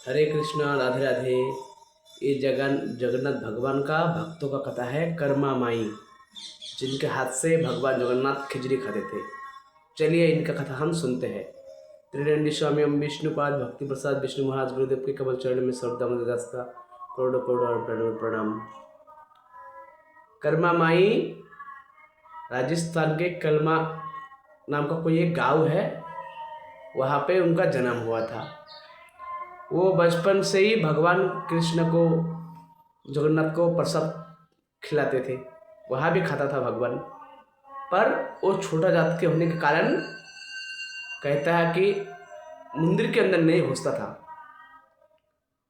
हरे कृष्णा, राधे राधे। ये जगन्नाथ भगवान का भक्तों का कथा है, कर्मा माई, जिनके हाथ से भगवान जगन्नाथ खिचड़ी खाते थे। चलिए इनका कथा हम सुनते हैं। त्रिदंडी स्वामी हम विष्णुपाद भक्ति प्रसाद विष्णु महाराज गुरुदेव के कमल चरण में सर्वदा दास का करोड़ों करोड़ों प्रणव प्रणाम। कर्मा माई राजस्थान के कलमा नाम का कोई एक गांव है, वहाँ पे उनका जन्म हुआ था। वो बचपन से ही भगवान कृष्ण को, जगन्नाथ को प्रसाद खिलाते थे। वहाँ भी खाता था भगवान, पर वो छोटा जात के होने के कारण कहता है कि मंदिर के अंदर नहीं घुसता था।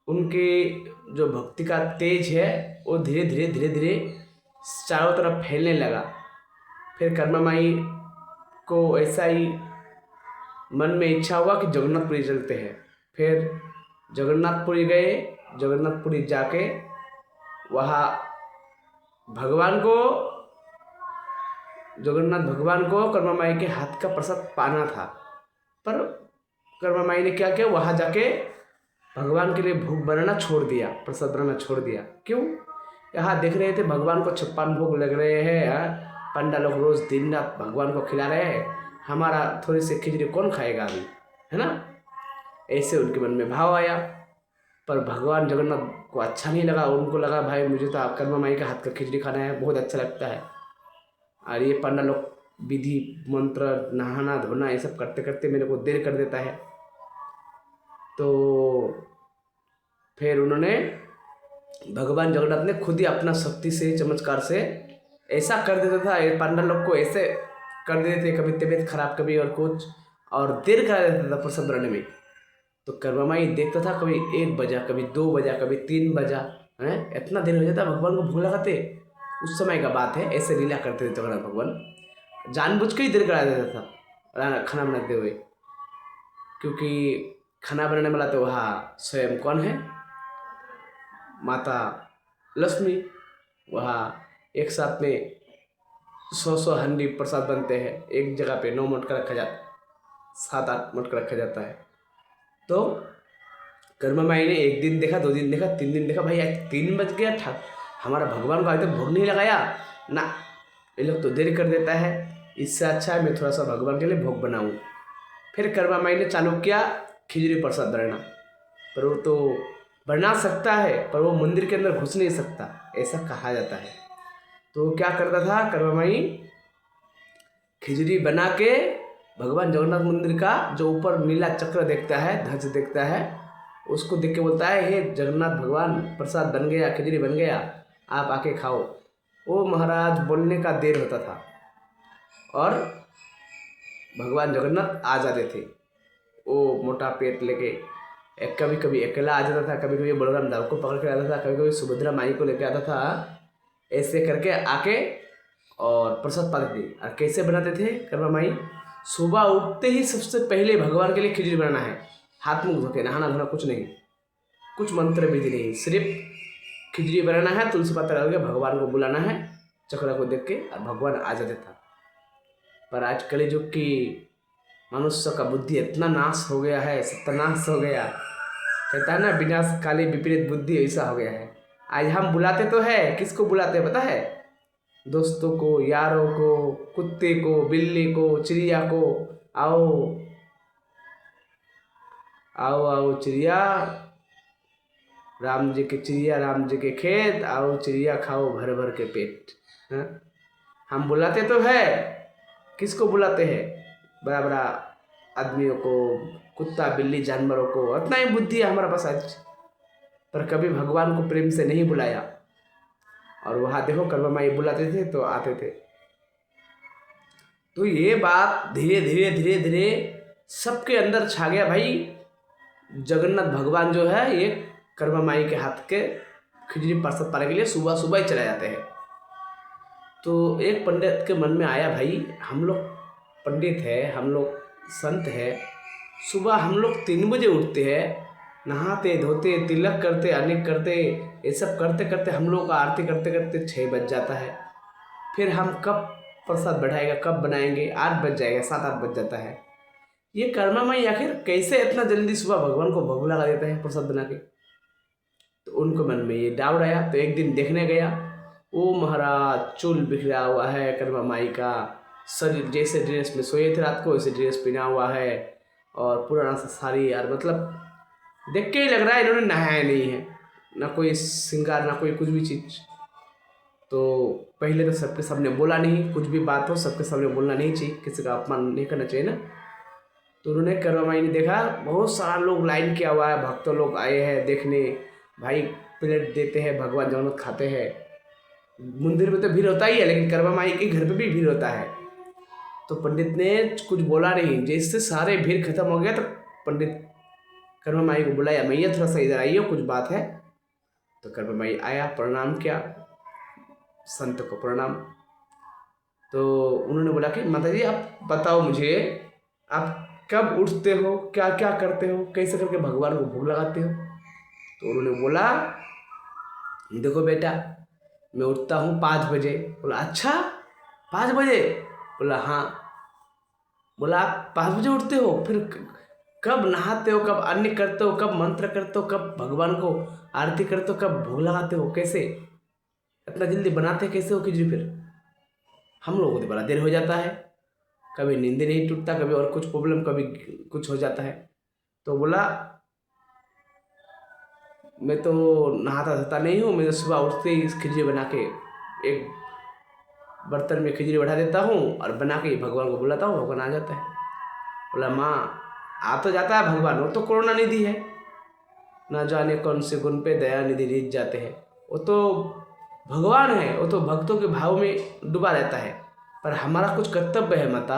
उनके जो भक्ति का तेज है वो धीरे धीरे चारों तरफ फैलने लगा। फिर कर्मा माई को ऐसा ही मन में इच्छा हुआ कि जगन्नाथपुरी चलते हैं। फिर जगन्नाथपुरी गए। जगन्नाथपुरी जाके वहाँ भगवान को, जगन्नाथ भगवान को कर्मा माई के हाथ का प्रसाद पाना था। पर कर्मा माई ने क्या किया, वहाँ जाके भगवान के लिए भोग बनाना छोड़ दिया, प्रसाद बनाना छोड़ दिया। क्यों? यहाँ देख रहे थे भगवान को 56 भोग लग रहे हैं, पंडा लोग रोज दिन रात भगवान को खिला रहे हैं, हमारा थोड़ी सी खिचड़ी कौन खाएगा अभी, है ना। ऐसे उनके मन में भाव आया। पर भगवान जगन्नाथ को अच्छा नहीं लगा। उनको लगा भाई मुझे तो कर्मा माई का हाथ का खिचड़ी खाना है, बहुत अच्छा लगता है। और ये पंडा लोग विधि मंत्र नहाना धोना ये सब करते करते मेरे को देर कर देता है। तो फिर उन्होंने, भगवान जगन्नाथ ने खुद ही अपना शक्ति से चमत्कार से ऐसा कर देता था, ये पंडा लोग को ऐसे कर देते थे, कभी तबीयत खराब कभी और कुछ, और देर करा देता था प्रसाद बनाने में। तो कर्मा माई देखता था, कभी 1 बजा, कभी 2 बजा, कभी 3 बजा, है इतना देर हो जाता भगवान को भूख लगाते। उस समय का बात है, ऐसे लीला करते थे जगन्नाथ भगवान। जानबूझ के ही देर करा देता था खाना बनाते हुए, क्योंकि खाना बनाने वाला तो वहाँ स्वयं कौन है, माता लक्ष्मी। वहाँ एक साथ में 100 हंडी प्रसाद बनते हैं, एक जगह पे 9 मटका रखा जाता, 7-8 मटका रखा जाता है। तो कर्मा माई ने 1 दिन देखा, 2 दिन देखा, 3 दिन देखा, भाई आज 3 बज गया था, हमारा भगवान को आज तक भोग नहीं लगाया ना, ये लोग तो देर कर देता है, इससे अच्छा है मैं थोड़ा सा भगवान के लिए भोग बनाऊँ। फिर कर्मा माई ने चालू किया खिचड़ी प्रसाद बनाना। पर वो तो बना सकता है, पर वो मंदिर के अंदर घुस नहीं सकता, ऐसा कहा जाता है। तो क्या करता था कर्मा माई, खिचड़ी बना के भगवान जगन्नाथ मंदिर का जो ऊपर नीला चक्र देखता है, ध्वज देखता है, उसको देख के बोलता है, हे जगन्नाथ भगवान प्रसाद बन गया, खिचड़ी बन गया, आप आके खाओ। वो महाराज बोलने का देर होता था और भगवान जगन्नाथ आ जाते थे। वो मोटा पेट लेके कभी कभी अकेला आ जाता था, कभी कभी बलराम दाऊ को पकड़ के आता था, कभी कभी सुभद्रा माई को लेके आता था। ऐसे करके आके और प्रसाद पाते थे। और कैसे बनाते थे कर्मा माई, सुबह उठते ही सबसे पहले भगवान के लिए खिचड़ी बनाना है, हाथ मुंह धो के, नहाना धोना कुछ नहीं, कुछ मंत्र विधि नहीं, सिर्फ खिचड़ी बनाना है, तुलसी पत्ता डाल के भगवान को बुलाना है, चक्रा को देख के, और भगवान आ जाते था। पर आज कलयुग की मनुष्य का बुद्धि इतना नाश हो गया है, सत्यानाश हो गया, कहता है ना विनाश काली विपरीत बुद्धि, ऐसा हो गया है। आज हम बुलाते तो है, किसको बुलाते हैं पता है, दोस्तों को, यारों को, कुत्ते को, बिल्ली को, चिड़िया को, आओ आओ आओ चिड़िया, राम जी के चिड़िया, राम जी के खेत, आओ चिड़िया खाओ भर भर के पेट। हाँ? हम बुलाते तो है, किसको बुलाते हैं, बड़ा बड़ा आदमियों को, कुत्ता बिल्ली जानवरों को, इतना ही बुद्धि है हमारे पास आज, पर कभी भगवान को प्रेम से नहीं बुलाया। और वहाँ देखो कर्मा माई बुलाते थे तो आते थे। तो ये बात धीरे धीरे सबके अंदर छा गया, भाई जगन्नाथ भगवान जो है ये कर्मा माई के हाथ के खिचड़ी प्रसाद पाने के लिए सुबह सुबह ही चले जाते हैं। तो एक पंडित के मन में आया, भाई हम लोग पंडित है, हम लोग संत है, सुबह हम लोग 3 बजे उठते हैं, नहाते धोते तिलक करते अनेक करते, ये सब करते करते हम लोग का आरती करते करते 6 बज जाता है। फिर हम कब प्रसाद बढ़ाएगा, कब बनाएंगे, 8 बज जाएगा, 7-8 बज जाता है। ये कर्मा माई आखिर कैसे इतना जल्दी सुबह भगवान को भोग लगा देते हैं प्रसाद बना के। तो उनको मन में ये डाउट आया। तो एक दिन देखने गया, ओ महाराज चूल बिखरा हुआ है कर्मा माई का, शरीर जैसे ड्रेस में सोए थे रात को वैसे ड्रेस पहना हुआ है, और पुराना सा साड़ी यार, मतलब देख के ही लग रहा है इन्होंने नहाया नहीं है, ना कोई श्रृंगार ना कोई कुछ भी चीज़। तो पहले तो सबके सामने बोला नहीं, कुछ भी बात हो सबके सामने बोलना नहीं चाहिए, किसी का अपमान नहीं करना चाहिए ना। तो उन्होंने कर्मा माई ने देखा बहुत सारा लोग लाइन किया हुआ है, भक्तों लोग आए हैं देखने, भाई प्लेट देते हैं भगवान जगन्नाथ खाते हैं। मंदिर में तो भीड़ होता ही है, लेकिन कर्मा माई के घर पे भी भीड़ होता है। तो पंडित ने कुछ बोला नहीं, जैसे सारे भीड़ खत्म हो गया तो पंडित कर्मा माई को बुलाया, मैया थोड़ा सा इधर आइए कुछ बात है। तो कर्मा माई आया, प्रणाम किया, संत को प्रणाम। तो उन्होंने बोला कि माता जी आप बताओ मुझे, आप कब उठते हो, क्या क्या करते हो, कैसे करके भगवान को भोग लगाते हो। तो उन्होंने बोला देखो बेटा, मैं उठता हूँ 5 बजे। बोला अच्छा 5 बजे? बोला हाँ। बोला आप 5 बजे उठते हो, फिर कब नहाते हो, कब अन्य करते हो, कब मंत्र करते हो, कब भगवान को आरती करते हो, कब भोग लगाते हो, कैसे इतना जल्दी बनाते कैसे हो खिचड़ी? फिर हम लोगों को तो बड़ा देर हो जाता है, कभी नींद नहीं टूटता, कभी और कुछ प्रॉब्लम, कभी कुछ हो जाता है। तो बोला मैं तो नहाता धोता नहीं हूँ, मैं तो सुबह उठते ही खिचड़ी बना के एक बर्तन में खिचड़ी बैठा देता हूँ और बना के भगवान को बुलाता हूँ, भगवान आ जाता है। बोला माँ आ तो जाता है भगवान, वो तो करुणा निधि है, ना जाने कौन से गुण पे दया निधि रीत जाते हैं। वो तो भगवान है, वो तो भक्तों के भाव में डूबा रहता है। पर हमारा कुछ कर्तव्य है माता,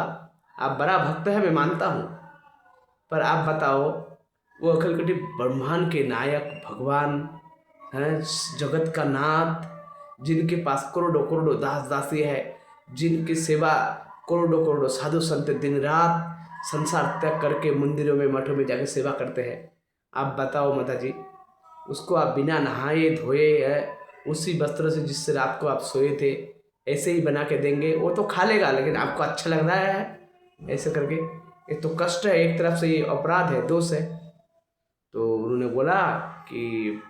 आप बड़ा भक्त है मैं मानता हूँ, पर आप बताओ वो अखिल कोटि ब्रह्मांड के नायक भगवान हैं, जगत का नाथ, जिनके पास करोड़ों करोड़ों दास दासी है, जिनकी सेवा करोड़ों करोड़ों साधु संत दिन रात संसार त्याग करके मंदिरों में मठों में जाके सेवा करते हैं। आप बताओ माता जी, उसको आप बिना नहाए धोए उसी वस्त्र से जिससे रात को आप सोए थे ऐसे ही बना के देंगे? वो तो खा लेगा, लेकिन आपको अच्छा लग रहा है ऐसे करके? ये तो कष्ट है, एक तरफ से ये अपराध है, दोष है। तो उन्होंने बोला कि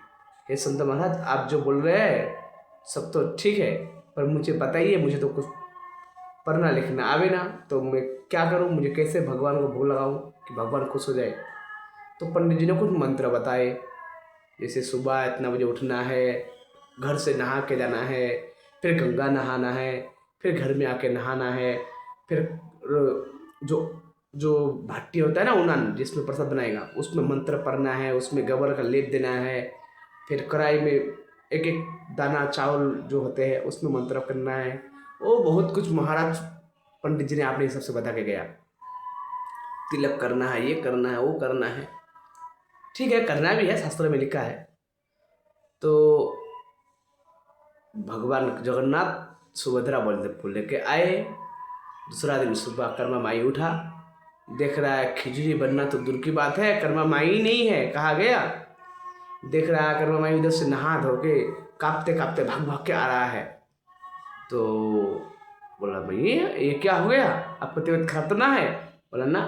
हे संत महाराज आप जो बोल रहे हैं सब तो ठीक है, पर मुझे बताइए, मुझे तो कुछ पढ़ना लिखना आवे ना, तो मैं क्या करूं, मुझे कैसे भगवान को भोग लगाऊं कि भगवान खुश हो जाए। तो पंडित जी ने कुछ मंत्र बताए, जैसे सुबह इतना बजे उठना है, घर से नहा के जाना है, फिर गंगा नहाना है, फिर घर में आके नहाना है, फिर जो जो भट्टी होता है ना उनान जिसमें प्रसाद बनाएगा उसमें मंत्र पढ़ना है, उसमें गोबर का लेप देना है, फिर कढ़ाई में एक एक दाना चावल जो होते हैं उसमें मंत्र करना है। वो बहुत कुछ महाराज पंडित जी ने आपने सबसे बता के गया, तिलक करना है, ये करना है, वो करना है। ठीक है, करना भी है, शास्त्र में लिखा है। तो भगवान जगन्नाथ सुभद्रा बलदेव को लेके आए। दूसरा दिन सुबह कर्मा माई उठा, देख रहा है खिचड़ी बनना तो दूर की बात है, कर्मा माई नहीं है, कहा गया। देख रहा है कर्मा माई उधर से नहा धो के कांपते कांपते भाग भाग के आ रहा है। तो बोला भैया ये क्या हो गया, आपको तबीयत खराब तो ना है? बोला ना।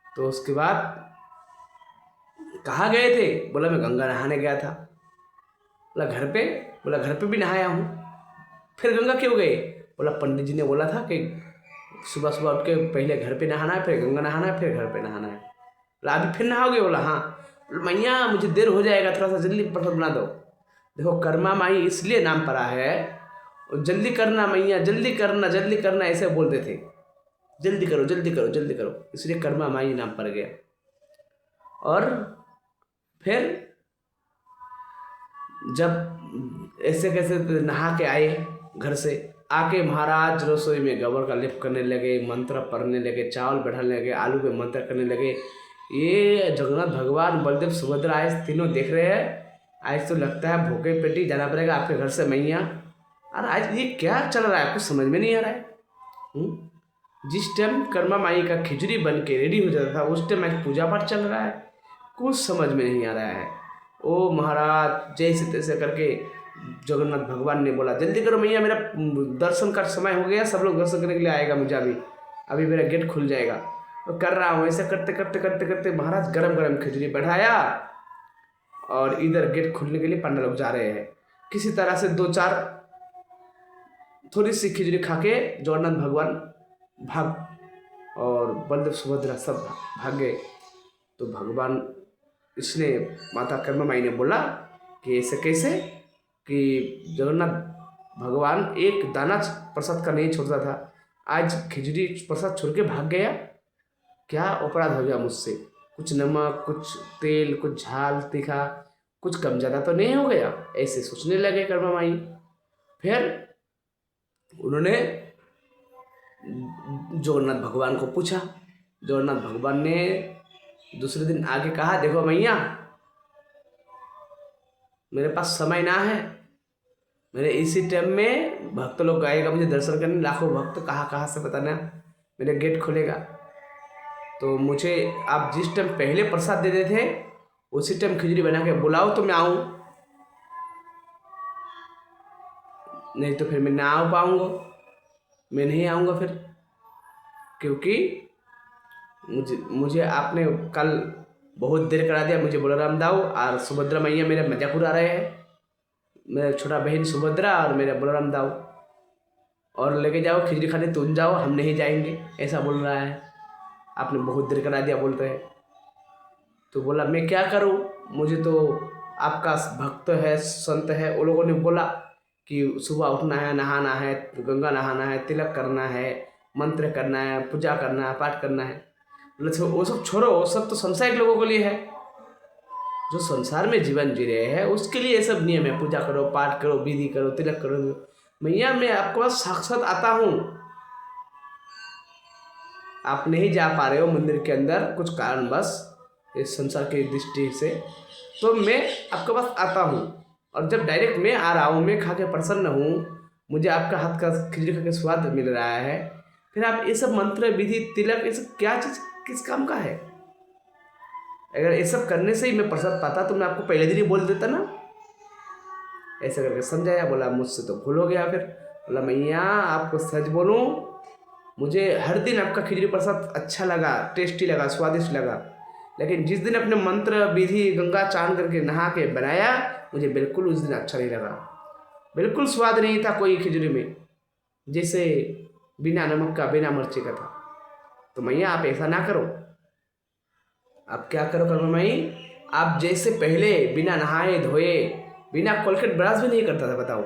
तो उसके बाद कहाँ गए थे? बोला मैं गंगा नहाने गया था। बोला घर पे? बोला घर पे भी नहाया हूँ। फिर गंगा क्यों गए? बोला पंडित जी ने बोला था कि सुबह सुबह उठ के पहले घर पे नहाना है, फिर गंगा नहाना है, फिर घर पे नहाना है। बोला अभी फिर नहाओगे? बोला हाँ। मैया मुझे देर हो जाएगा, थोड़ा सा जल्दी प्रसाद बना दो। देखो कर्मा माई इसलिए नाम पड़ा है, जल्दी करना मैया, जल्दी करना ऐसे बोलते थे, जल्दी करो जल्दी करो जल्दी करो, इसलिए कर्मा माई नाम पड़ गया। और फिर जब ऐसे कैसे नहा के आए घर से, आके महाराज रसोई में गोबर का लेप करने लगे, मंत्र पढ़ने लगे, चावल बैठाने लगे, आलू पे मंत्र करने लगे। ये जगन्नाथ भगवान बलदेव सुभद्रा आज तीनों देख रहे हैं। आज तो लगता है भूखे पेटी जाना पड़ेगा आपके घर से मैया। और आज ये क्या चल रहा है, कुछ समझ में नहीं आ रहा है। जिस टाइम कर्मा माई का खिचड़ी बन के रेडी हो जाता था उस टाइम आज पूजा पाठ चल रहा है, कुछ समझ में नहीं आ रहा है। ओ महाराज जैसे तैसे करके जगन्नाथ भगवान ने बोला जल्दी करो मैया, मेरा दर्शन का समय हो गया, सब लोग दर्शन करने के लिए आएगा मुझे, अभी मेरा गेट खुल जाएगा। तो कर रहा हूँ। ऐसे करते करते करते करते महाराज गरम गरम खिचड़ी बैठाया और इधर गेट खोलने के लिए पंडा लोग जा रहे हैं। किसी तरह से 2-4 थोड़ी सी खिचड़ी खा के जगन्नाथ भगवान भाग और बलदेव सुभद्रा सब भाग गए। तो भगवान इसने माता कर्मा माई ने बोला कि ऐसे कैसे, कि जगन्नाथ भगवान एक दाना प्रसाद का नहीं छोड़ता था, आज खिचड़ी प्रसाद छोड़ के भाग गया, क्या अपराध हो गया मुझसे? कुछ नमक, कुछ तेल, कुछ झाल तीखा, कुछ कम ज़्यादा तो नहीं हो गया? ऐसे सोचने लगे कर्मा माई। फिर उन्होंने जगन्नाथ भगवान को पूछा। जगन्नाथ भगवान ने दूसरे दिन आके कहा, देखो मैया, मेरे पास समय ना है, मेरे इसी टाइम में भक्त लोग आएगा मुझे दर्शन करने, लाखों भक्त कहाँ कहाँ से बताना, मेरे गेट खुलेगा, तो मुझे आप जिस टाइम पहले प्रसाद दे देते थे उसी टाइम खिचड़ी बना के बुलाओ तो मैं आऊँ, नहीं तो फिर मैं ना आ पाऊँगा, मैं नहीं आऊँगा फिर, क्योंकि मुझे आपने कल बहुत देर करा दिया। मुझे बलराम दाऊ और सुभद्रा मैया मेरा मजाक उड़ा रहे हैं, मेरा छोटा बहन सुभद्रा और मेरा बलराम दाऊ, और लेके जाओ खिचड़ी खाने, तुम जाओ, हम नहीं जाएंगे, ऐसा बोल रहा है। आपने बहुत देर करा दिया बोल रहे हैं। तो बोला मैं क्या करूं, मुझे तो आपका भक्त है, संत है, वो लोगों ने बोला कि सुबह उठना है, नहाना है, गंगा नहाना है, तिलक करना है, मंत्र करना है, पूजा करना है, पाठ करना है। बोले वो सब छोड़ो, वो सब तो संसारिक लोगों के लिए है, जो संसार में जीवन जी रहे हैं उसके लिए ये सब नियम है, पूजा करो, पाठ करो, विधि करो, तिलक करो। मैया मैं आपके पास साक्षात आता हूँ, आप नहीं जा पा रहे हो मंदिर के अंदर कुछ कारणवश इस संसार की दृष्टि से, तो मैं आपके पास आता हूँ, और जब डायरेक्ट मैं आ रहा हूँ, मैं खा के प्रसन्न हूँ, मुझे आपका हाथ का खिचड़ी खा के स्वाद मिल रहा है, फिर आप ये सब मंत्र, विधि, तिलक, ये सब क्या चीज़ किस काम का है? अगर ये सब करने से ही मैं प्रसाद पाता तो मैं आपको पहले दिन ही बोल देता ना। ऐसा करके समझाया। बोला मुझसे तो भूल हो गया। फिर बोला मैया आपको सच बोलूँ, मुझे हर दिन आपका खिचड़ी प्रसाद अच्छा लगा, टेस्टी लगा, स्वादिष्ट लगा, लेकिन जिस दिन अपने मंत्र विधि गंगा चान करके नहा के बनाया, मुझे बिल्कुल उस दिन अच्छा नहीं लगा, बिल्कुल स्वाद नहीं था कोई खिचड़ी में, जैसे बिना नमक का, बिना मिर्ची का था। तो मैया आप ऐसा ना करो, आप क्या करो कर्मा माई, आप जैसे पहले बिना नहाए धोए, बिना कोलगेट ब्रश भी नहीं करता था, बताओ,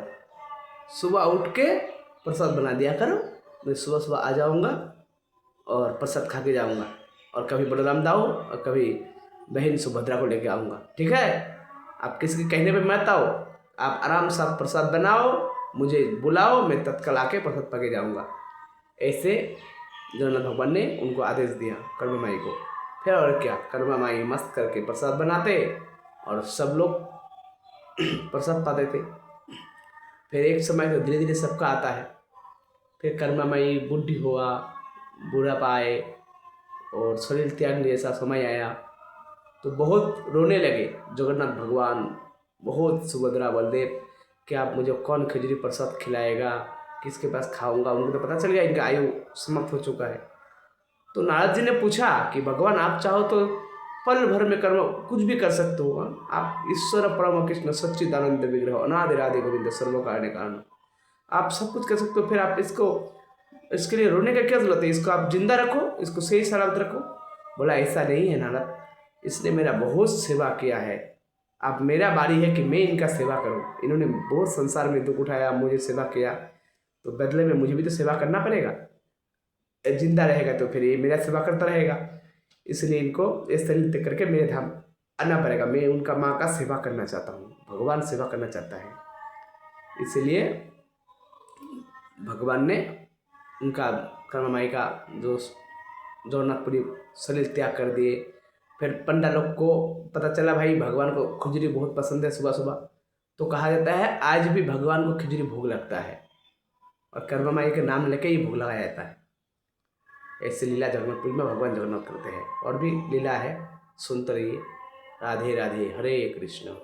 सुबह उठ के प्रसाद बना दिया करो, मैं सुबह सुबह आ जाऊँगा और प्रसाद खा के जाऊँगा, और कभी बलराम दाऊ और कभी बहन सुभद्रा को लेके आऊँगा, ठीक है? आप किसी के कहने पे मत आओ, आप आराम से प्रसाद बनाओ, मुझे बुलाओ, मैं तत्काल आके प्रसाद पा के जाऊँगा। ऐसे जगन्नाथ भगवान ने उनको आदेश दिया कर्मा माई को। फिर और क्या, कर्मा माई मस्त करके प्रसाद बनाते और सब लोग प्रसाद पाते थे। फिर एक समय तो धीरे धीरे सबका आता है, फिर कर्मा माई बुढ़ी हुआ, बूढ़ा पाए और शरीर त्यागने जैसा समय आया, तो बहुत रोने लगे जगन्नाथ भगवान, बहुत सुभद्रा बलदेव कि आप मुझे कौन खिचड़ी प्रसाद खिलाएगा, किसके पास खाऊंगा। उनको तो पता चल गया इनका आयु समाप्त हो चुका है। तो नारद जी ने पूछा कि भगवान आप चाहो तो पल भर में कर्म कुछ भी कर सकते हो, आप ईश्वर परम कृष्ण सच्चिदानंद विग्रह अनादि राधे गोविंद सर्व कारण कारण, आप सब कुछ कर सकते हो, फिर आप इसके लिए रोने का क्या जरूरत है, इसको आप जिंदा रखो, इसको सही सलामत रखो। बोला ऐसा नहीं है नारद, इसने मेरा बहुत सेवा किया है, अब मेरा बारी है कि मैं इनका सेवा करूं, इन्होंने बहुत संसार में दुख उठाया, मुझे सेवा किया, तो बदले में मुझे भी तो सेवा करना पड़ेगा, जिंदा रहेगा तो फिर ये मेरा सेवा करता रहेगा, इसलिए इनको इस तरीके करके मेरे धाम आना पड़ेगा। मैं उनका माँ का सेवा करना चाहता हूँ, भगवान सेवा करना चाहता है, इसलिए भगवान ने उनका कर्मा माई का जो जगन्नाथपुरी शरीर त्याग कर दिए। फिर पंडा लोग को पता चला भाई भगवान को खिचड़ी बहुत पसंद है सुबह सुबह, तो कहा जाता है आज भी भगवान को खिचड़ी भोग लगता है, और कर्मा माई के नाम लेके ही भोग लगाया जाता है। ऐसे लीला जगन्नाथपुरी में भगवान जगन्नाथ करते हैं, और भी लीला है, सुनते रहिए। राधे राधे, हरे कृष्ण।